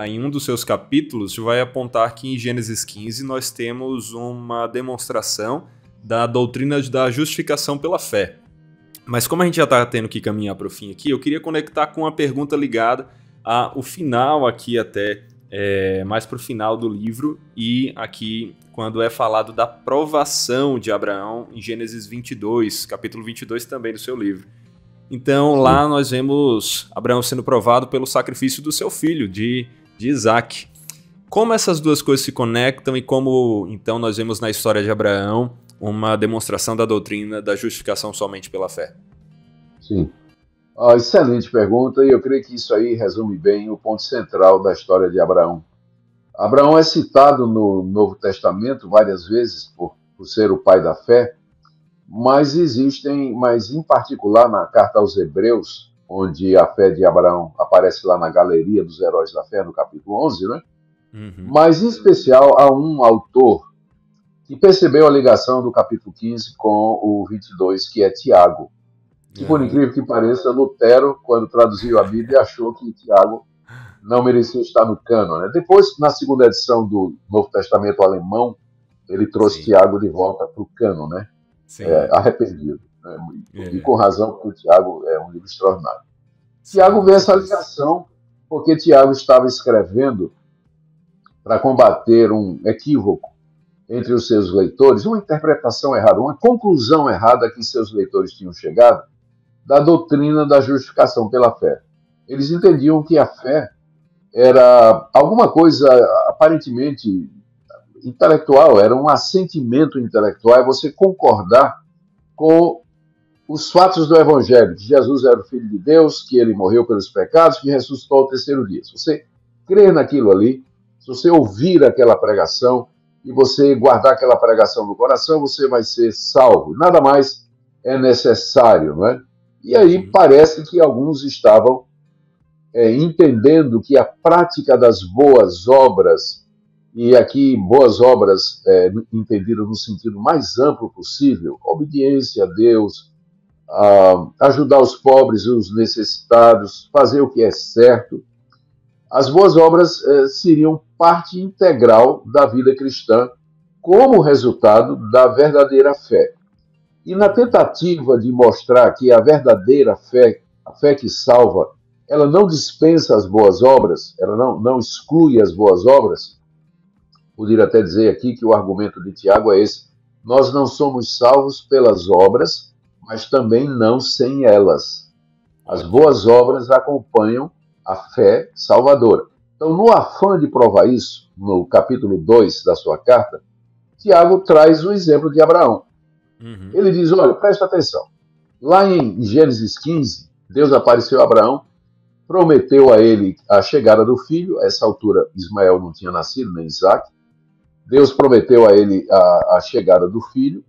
em um dos seus capítulos, vai apontar que em Gênesis 15 nós temos uma demonstração da doutrina da justificação pela fé. Mas como a gente já está tendo que caminhar para o fim aqui, eu queria conectar com uma pergunta ligada ao final aqui até, mais para o final do livro, e aqui quando é falado da provação de Abraão em Gênesis 22, capítulo 22 também do seu livro. Então lá nós vemos Abraão sendo provado pelo sacrifício do seu filho, de Isaac. Como essas duas coisas se conectam e como então nós vemos na história de Abraão uma demonstração da doutrina da justificação somente pela fé? Sim. Excelente pergunta, e eu creio que isso aí resume bem o ponto central da história de Abraão. Abraão é citado no Novo Testamento várias vezes por ser o pai da fé, mas em particular na carta aos Hebreus, onde a fé de Abraão aparece lá na galeria dos heróis da fé, no capítulo 11, né? Uhum. Mas em especial há um autor que percebeu a ligação do capítulo 15 com o 22, que é Tiago. Que, por incrível que pareça, Lutero, quando traduziu a Bíblia, achou que Tiago não merecia estar no cânon, né? Depois, na segunda edição do Novo Testamento alemão, ele trouxe Tiago de volta para o cânon, né? Arrependido. Né? E com razão, porque o Tiago é um livro extraordinário. Tiago vê essa ligação porque Tiago estava escrevendo para combater um equívoco entre os seus leitores, uma interpretação errada, uma conclusão errada que seus leitores tinham chegado da doutrina da justificação pela fé. Eles entendiam que a fé era alguma coisa aparentemente intelectual, era um assentimento intelectual, é você concordar com os fatos do Evangelho, que Jesus era o Filho de Deus, que ele morreu pelos pecados, que ressuscitou ao terceiro dia. Se você crer naquilo ali, se você ouvir aquela pregação e você guardar aquela pregação no coração, você vai ser salvo. Nada mais é necessário, não é? E aí parece que alguns estavam entendendo que a prática das boas obras, e aqui boas obras entendidas no sentido mais amplo possível, obediência a Deus, ajudar os pobres e os necessitados, fazer o que é certo, as boas obras seriam parte integral da vida cristã como resultado da verdadeira fé. E na tentativa de mostrar que a verdadeira fé, a fé que salva, ela não dispensa as boas obras, ela não exclui as boas obras, poderia até dizer aqui que o argumento de Tiago é esse: nós não somos salvos pelas obras, mas também não sem elas. As boas obras acompanham a fé salvadora. Então, no afã de provar isso, no capítulo 2 da sua carta, Tiago traz o exemplo de Abraão. Ele diz, olha, presta atenção. Lá em Gênesis 15, Deus apareceu a Abraão, prometeu a ele a chegada do filho. A essa altura, Ismael não tinha nascido, nem Isaac. Deus prometeu a ele a chegada do filho,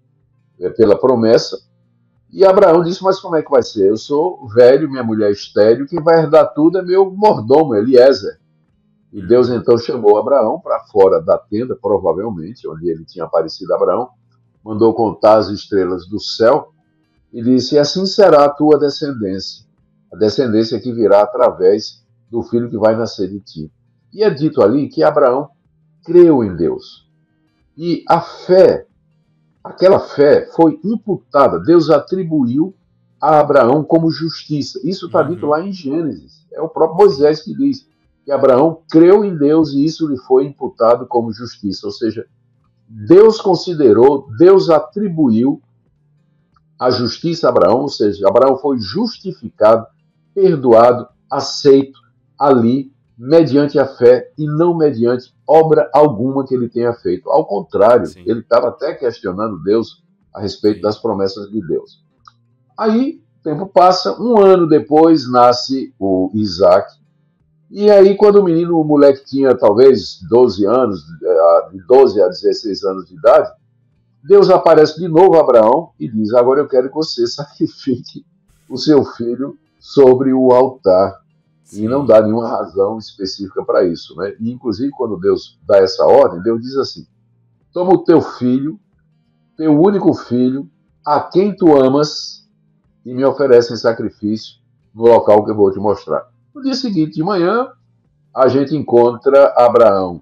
pela promessa. E Abraão disse, mas como é que vai ser? Eu sou velho, minha mulher é estéril, quem vai herdar tudo é meu mordomo, Eliezer. E Deus então chamou Abraão para fora da tenda, provavelmente, onde ele tinha aparecido a Abraão, mandou contar as estrelas do céu e disse, assim será a tua descendência, a descendência que virá através do filho que vai nascer de ti. E é dito ali que Abraão creu em Deus. E a fé, aquela fé foi imputada, Deus atribuiu a Abraão como justiça. Isso está dito lá em Gênesis. É o próprio Moisés que diz que Abraão creu em Deus e isso lhe foi imputado como justiça. Ou seja, Deus considerou, Deus atribuiu a justiça a Abraão, ou seja, Abraão foi justificado, perdoado, aceito ali, mediante a fé e não mediante obra alguma que ele tenha feito. Ao contrário, ele estava até questionando Deus a respeito das promessas de Deus. Aí, o tempo passa, 1 ano depois nasce o Isaac, e aí quando o moleque tinha talvez 12 anos, de 12 a 16 anos de idade, Deus aparece de novo a Abraão e diz, agora eu quero que você sacrifique o seu filho sobre o altar. E não dá nenhuma razão específica para isso, né? E, inclusive, quando Deus dá essa ordem, Deus diz assim, toma o teu filho, teu único filho, a quem tu amas, e me oferece em sacrifício no local que eu vou te mostrar. No dia seguinte, de manhã, a gente encontra Abraão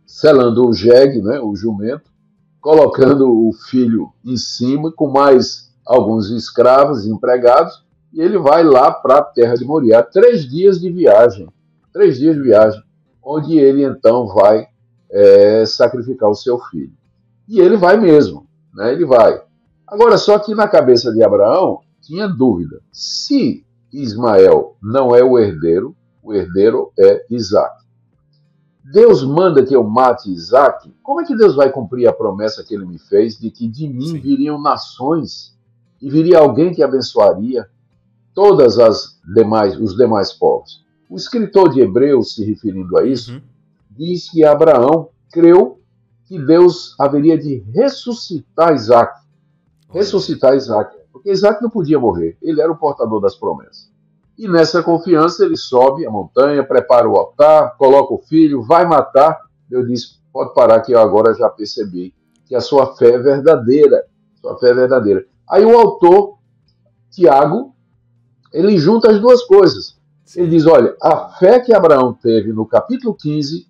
selando o jegue, né, o jumento, colocando o filho em cima, com mais alguns escravos empregados, e ele vai lá para a terra de Moriá, 3 dias de viagem, onde ele então vai sacrificar o seu filho. E ele vai mesmo, né, ele vai. Agora, só que na cabeça de Abraão tinha dúvida. Se Ismael não é o herdeiro é Isaac. Deus manda que eu mate Isaac, como é que Deus vai cumprir a promessa que ele me fez de que de mim viriam nações e viria alguém que abençoaria todas os demais povos? O escritor de Hebreus, se referindo a isso, diz que Abraão creu que Deus haveria de ressuscitar Isaac. Porque Isaac não podia morrer, ele era o portador das promessas. E nessa confiança ele sobe a montanha, prepara o altar, coloca o filho, vai matar. Deus diz, pode parar que eu agora já percebi que a sua fé é verdadeira. Aí o autor, Tiago, ele junta as duas coisas. Ele diz, olha, a fé que Abraão teve no capítulo 15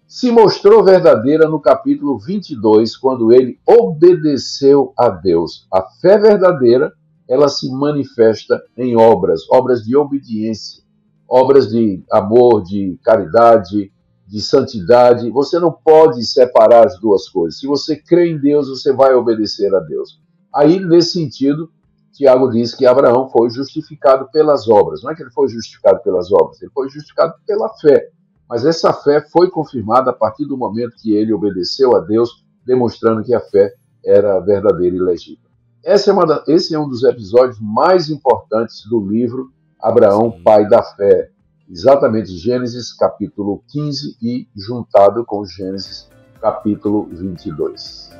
se mostrou verdadeira no capítulo 22, quando ele obedeceu a Deus. A fé verdadeira, ela se manifesta em obras de obediência, obras de amor, de caridade, de santidade. Você não pode separar as duas coisas. Se você crê em Deus, você vai obedecer a Deus. Aí, nesse sentido, Tiago diz que Abraão foi justificado pelas obras. Não é que ele foi justificado pelas obras, ele foi justificado pela fé. Mas essa fé foi confirmada a partir do momento que ele obedeceu a Deus, demonstrando que a fé era verdadeira e legítima. Esse é um dos episódios mais importantes do livro Abraão, Pai da Fé. Exatamente Gênesis capítulo 15 e juntado com Gênesis capítulo 22.